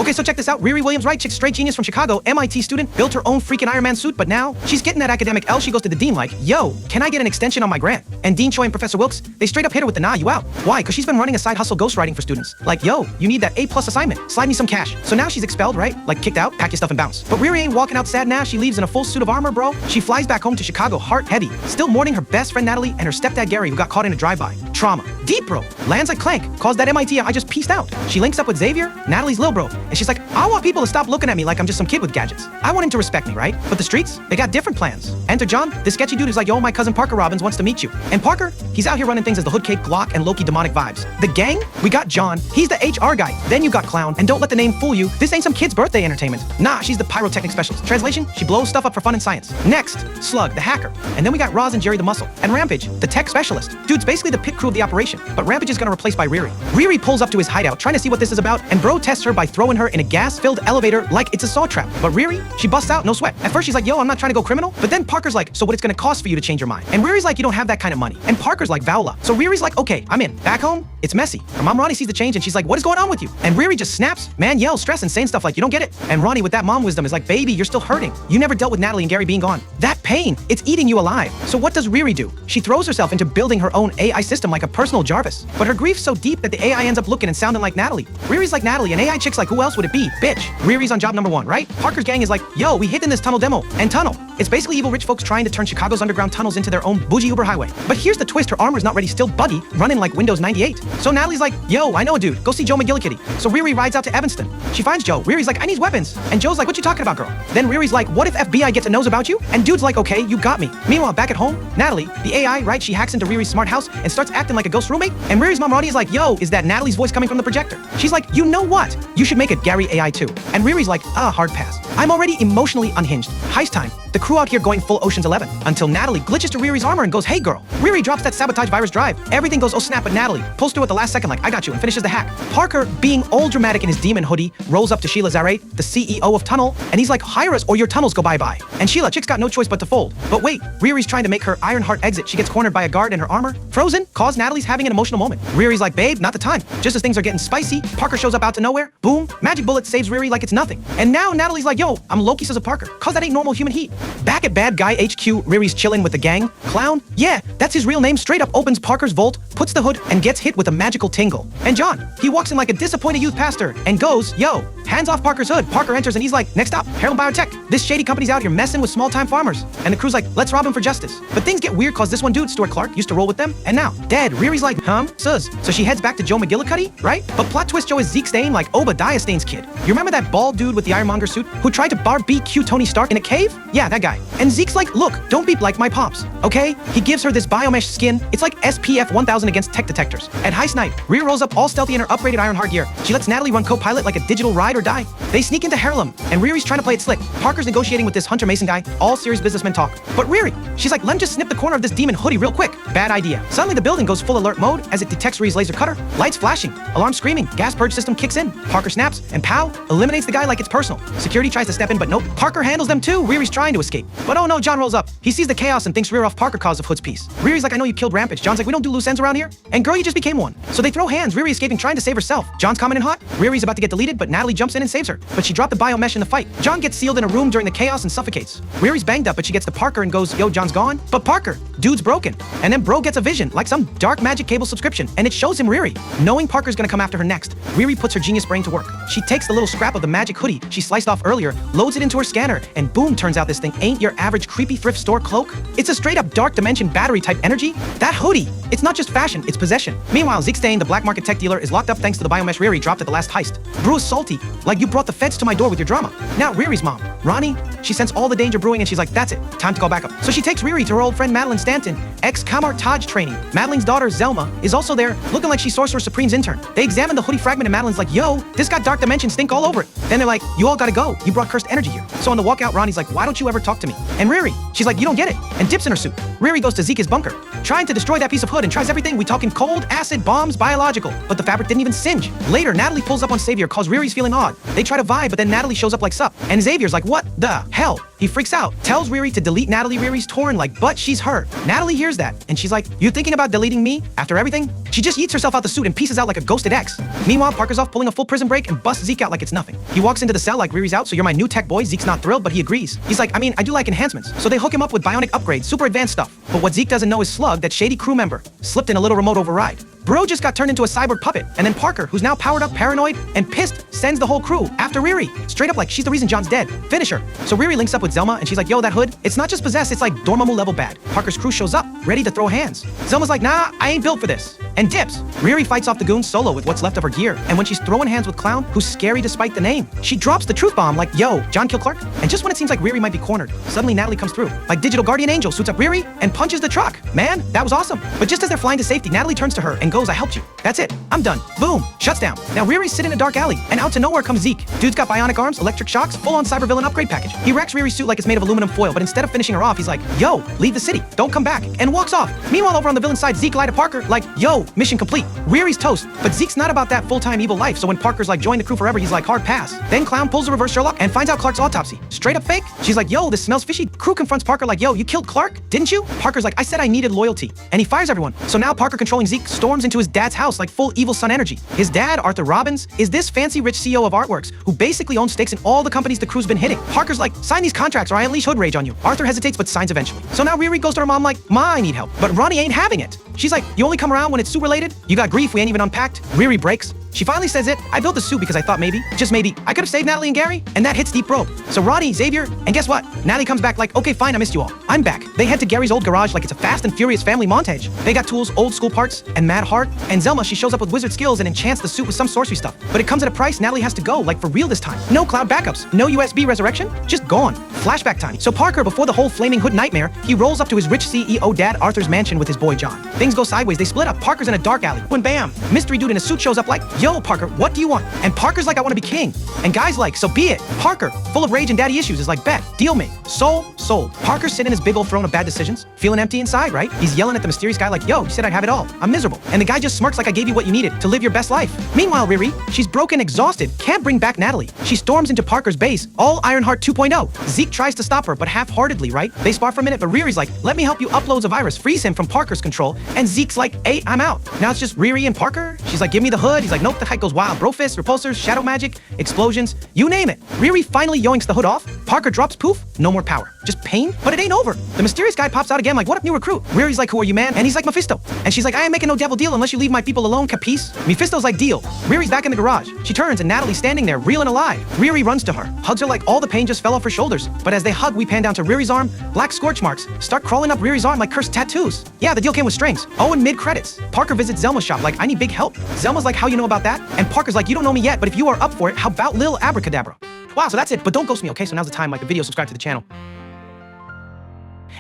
Okay, so check this out. Riri Williams, right? Chick, straight genius from Chicago, MIT student, built her own freaking Iron Man suit, but now she's getting that academic L. She goes to the dean like, yo, can I get an extension on my grant? And Dean Choi and Professor Wilkes, they straight up hit her with the nah, you out. Why? Because she's been running a side hustle ghostwriting for students. Like, yo, you need that A+ assignment. Slide me some cash. So now she's expelled, right? Like kicked out, pack your stuff and bounce. But Riri ain't walking out sad now. She leaves in a full suit of armor, bro. She flies back home to Chicago, heart heavy, still mourning her best friend Natalie and her stepdad Gary, who got caught in a drive-by. Trauma. Deep, bro. Lands like clank. Caused that MIT I just pieced out. She links up with Xavier, Natalie's lil bro, and she's like, I want people to stop looking at me like I'm just some kid with gadgets. I want him to respect me, right? But the streets, they got different plans. Enter John, this sketchy dude who's like, yo, my cousin Parker Robbins wants to meet you. And Parker, he's out here running things as the Hood Cake, Glock, and Loki demonic vibes. The gang, we got John, he's the HR guy. Then you got Clown, and don't let the name fool you, this ain't some kid's birthday entertainment. Nah, she's the pyrotechnic specialist. Translation, she blows stuff up for fun and science. Next, Slug, the hacker. And then we got Roz and Jerry the muscle. And Rampage, the tech specialist. Dude's basically the pit crew of the operation, but Rampage is gonna replace by Riri. Riri pulls up to his hideout, trying to see what this is about, and bro tests her by throwing her in a gas-filled elevator like it's a saw trap. But Riri, she busts out, no sweat. At first she's like, yo, I'm not trying to go criminal, but then Parker's like, so what it's gonna cost for you to change your mind? And Riri's like, you don't have that kind of money. And Parker's like, Vowla. So Riri's like, okay, I'm in. Back home, it's messy. Her mom Ronnie sees the change and she's like, what is going on with you? And Riri just snaps, man yells, stress, and saying stuff like, you don't get it. And Ronnie with that mom wisdom is like, baby, you're still hurting. You never dealt with Natalie and Gary being gone. That pain, it's eating you alive. So what does Riri do? She throws herself into building her own AI system like a personal Jarvis. But her grief's so deep that the AI ends up looking and sounding like Natalie. Riri's like Natalie, and AI chick's like, who else would it be? Bitch. Riri's on job number 1, right? Parker's gang is like, yo, we hid in this tunnel demo. And tunnel. It's basically evil rich folks trying to turn Chicago's underground tunnels into their own bougie Uber highway. But here's the twist, her armor's not ready, still buggy, running like Windows 98. So Natalie's like, yo, I know a dude, go see Joe McGillicuddy. So Riri rides out to Evanston. She finds Joe. Riri's like, I need weapons. And Joe's like, what you talking about, girl? Then Riri's like, what if FBI gets a nose about you? And dude's like, okay, you got me. Meanwhile, back at home, Natalie, the AI, right, she hacks into Riri's smart house and starts acting like a ghost roommate. And Riri's mom Ronnie is like, yo, is that Natalie's voice coming from the projector? She's like, you know what? You should make it Gary AI too. And Riri's like, hard pass. I'm already emotionally unhinged. Heist time. The crew out here going full Ocean's 11. Until Natalie glitches to Riri's armor and goes, hey girl. Riri drops that sabotage virus drive. Everything goes, oh snap, but Natalie pulls through at the last second like, I got you, and finishes the hack. Parker, being all dramatic in his demon hoodie, rolls up to Sheila Zarate, the CEO of Tunnel, and he's like, hire us or your tunnels go bye-bye. And Sheila, chick's got no choice but to fold. But wait, Riri's trying to make her Ironheart exit. She gets cornered by a guard in her armor. Frozen, cause Natalie's having an emotional moment. Riri's like, babe, not the time. Just as things are getting spicy, Parker shows up out to nowhere. Boom, magic bullet saves Riri like it's nothing. And now Natalie's like, yo, I'm Loki, says a Parker, cause that ain't normal human heat. Back at Bad Guy HQ, Riri's chilling with the gang. Clown, yeah, that's his real name, straight up opens Parker's vault, puts the hood, and gets hit with a magical tingle. And John, he walks in like a disappointed youth pastor and goes, yo, hands off Parker's hood. Parker enters and he's like, next up, Heirloom Biotech. This shady company's out here messing with small-time farmers. And the crew's like, let's rob him for justice. But things get weird cause this one dude, Stuart Clark, used to roll with them, and now, dead. Riri's like, sus. So she heads back to Joe McGillicuddy, right? But plot twist, Joe is Zeke Stain, like Obadiah Stain's kid. You remember that bald dude with the Ironmonger suit who tried to barbecue Tony Stark in a cave? Yeah, that guy. And Zeke's like, look, don't be like my pops, okay? He gives her this biomesh skin. It's like SPF 1000 against tech detectors. At heist night, Riri rolls up all stealthy in her upgraded Ironheart gear. She lets Natalie run co-pilot like a digital ride or die. They sneak into Harlem, and Riri's trying to play it slick. Parker's negotiating with this Hunter Mason guy, all serious businessmen talk. But Riri, she's like, let him just snip the corner of this demon hoodie real quick. Bad idea. Suddenly the building goes full alert mode as it detects Riri's laser cutter. Lights flashing, alarm screaming, gas purge system kicks in. Parker snaps, and pow, eliminates the guy like it's personal. Security tries to step in, but nope. Parker handles them too. Riri's trying to escape. But oh no, John rolls up. He sees the chaos and thinks rear off Parker cause of Hood's piece. Riri's like, I know you killed Rampage. John's like, we don't do loose ends around here. And girl, you just became one. So they throw hands, Riri escaping, trying to save herself. John's coming in hot. Riri's about to get deleted, but Natalie jumps in and saves her. But she dropped the biomesh in the fight. John gets sealed in a room during the chaos and suffocates. Riri's banged up, but she gets to Parker and goes, yo, John's gone. But Parker, dude's broken. And then bro gets a vision, like some dark magic cable subscription, and it shows him Riri. Knowing Parker's gonna come after her next, Riri puts her genius brain to work. She takes the little scrap of the magic hoodie she sliced off earlier, loads it into her scanner, and boom, turns out this thing ain't your average creepy thrift store cloak. It's a straight up dark dimension battery type energy. That hoodie, it's not just fashion, it's possession. Meanwhile, Zeke Stain, the black market tech dealer, is locked up thanks to the biomesh Riri dropped at the last heist. Brew is salty, like you brought the feds to my door with your drama. Now Riri's mom, Ronnie, she sensed all the danger brewing and she's like, that's it, time to go back up. So she takes Riri to her old friend Madeline Stanton, ex-Kamar Taj trainee. Madeline's daughter, Zelma, is also there, looking like she's Sorcerer Supreme's intern. They examine the hoodie fragment and Madeline's like, yo, this got dark dimension stink all over it. Then they're like, you all gotta go, you brought cursed energy here. So on the walkout, Ronnie's like, why don't you ever talk to me? And Riri, she's like, you don't get it, and dips in her suit. Riri goes to Zeke's bunker, trying to destroy that piece of hood and tries everything. We talking cold, acid, bombs, biological, but the fabric didn't even singe. Later, Natalie pulls up on Xavier cause Riri's feeling odd. They try to vibe, but then Natalie shows up like sup, and Xavier's like, what the hell? He freaks out, tells Riri to delete Natalie. Riri's torn like, but she's her. Natalie hears that, and she's like, you thinking about deleting me after everything? She just yeets herself out the suit and pieces out like a ghosted ex. Meanwhile, Parker's off pulling a full prison break and busts Zeke out like it's nothing. He walks into the cell like, Riri's out, so you're my new tech boy. Zeke's not thrilled, but he agrees. He's like, I mean, I do like enhancements. So they hook him up with bionic upgrades, super advanced stuff. But what Zeke doesn't know is Slug, that shady crew member, slipped in a little remote override. Bro just got turned into a cyborg puppet, and then Parker, who's now powered up, paranoid, and pissed, sends the whole crew after Riri. Straight up like she's the reason John's dead. Finish her. So Riri links up with Zelma, and she's like, yo, that hood, it's not just possessed, it's like Dormammu level bad. Parker's crew shows up, ready to throw hands. Zelma's like, nah, I ain't built for this. And dips. Riri fights off the goons solo with what's left of her gear, and when she's throwing hands with Clown, who's scary despite the name, she drops the truth bomb like, yo, John killed Clark? And just when it seems like Riri might be cornered, suddenly Natalie comes through. Like Digital Guardian Angel suits up Riri and punches the truck. Man, that was awesome. But just as they're flying to safety, Natalie turns to her and goes, I helped you. That's it. I'm done. Boom. Shuts down. Now Riri's sitting in a dark alley, and out to nowhere comes Zeke. Dude's got bionic arms, electric shocks, full-on cybervillain upgrade package. He wrecks Riri's suit like it's made of aluminum foil, but instead of finishing her off, he's like, yo, leave the city. Don't come back. And walks off. Meanwhile, over on the villain side, Zeke lied to Parker like, yo, mission complete. Riri's toast. But Zeke's not about that full-time evil life, so when Parker's like, join the crew forever, he's like, hard pass. Then Clown pulls a reverse Sherlock and finds out Clark's autopsy. Straight up fake. She's like, yo, this smells fishy. Crew confronts Parker like, yo, you killed Clark, didn't you? Parker's like, I said I needed loyalty. And he fires everyone. So now Parker, controlling Zeke, storms into his dad's house like full evil son energy. His dad, Arthur Robbins, is this fancy rich CEO of Artworks who basically owns stakes in all the companies the crew's been hitting. Parker's like, sign these contracts or I unleash hood rage on you. Arthur hesitates but signs eventually. So now Riri goes to her mom like, Ma, I need help. But Ronnie ain't having it. She's like, you only come around when it's suit related? You got grief we ain't even unpacked? Riri breaks. She finally says it. I built the suit because I thought maybe, just maybe, I could have saved Natalie and Gary, and that hits deep rope. So Ronnie, Xavier, and guess what? Natalie comes back like, okay, fine, I missed you all. I'm back. They head to Gary's old garage like it's a Fast and Furious family montage. They got tools, old school parts, and mad heart. And Zelma, she shows up with wizard skills and enchants the suit with some sorcery stuff. But it comes at a price. Natalie has to go, like for real this time. No cloud backups, no USB resurrection, just gone. Flashback time. So Parker, before the whole flaming hood nightmare, he rolls up to his rich CEO dad Arthur's mansion with his boy John. Things go sideways. They split up. Parker's in a dark alley. When bam, mystery dude in a suit shows up like, yo, Parker, what do you want? And Parker's like, I want to be king. And guy's like, so be it. Parker, full of rage and daddy issues, is like, bet, deal made. Sold. Parker's sitting in his big old throne of bad decisions, feeling empty inside, right? He's yelling at the mysterious guy like, yo, you said I'd have it all. I'm miserable. And the guy just smirks like, I gave you what you needed to live your best life. Meanwhile, Riri, she's broken, exhausted, can't bring back Natalie. She storms into Parker's base, all Ironheart 2.0. Zeke tries to stop her, but half-heartedly, right? They spar for a minute, but Riri's like, let me help you upload a virus, freeze him from Parker's control. And Zeke's like, hey, I'm out. Now it's just Riri and Parker. She's like, give me the hood. He's like, nope, the hype goes wild. Bro fists, repulsors, shadow magic, explosions, you name it. Riri finally yoinks the hood off. Parker drops poof, no more power. Just pain, but it ain't over. The mysterious guy pops out again like, what up, new recruit? Riri's like, who are you, man? And he's like, Mephisto. And she's like, I ain't making no devil deal unless you leave my people alone, capice? Mephisto's like, deal. Riri's back in the garage. She turns and Natalie's standing there, real and alive. Riri runs to her, hugs her like all the pain just fell off her shoulders. But as they hug, we pan down to Riri's arm. Black scorch marks start crawling up Riri's arm like cursed tattoos. Yeah, the deal came with strings. Oh, and mid-credits, Parker visits Zelma's shop like, I need big help. Zelma's like, how you know about that? And Parker's like, you don't know me yet, but if you are up for it, how about Lil Abracadabra? Wow, so that's it, but don't ghost me, okay? So now's the time, like the video, subscribe to the channel.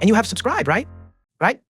And you have subscribed, right? Right?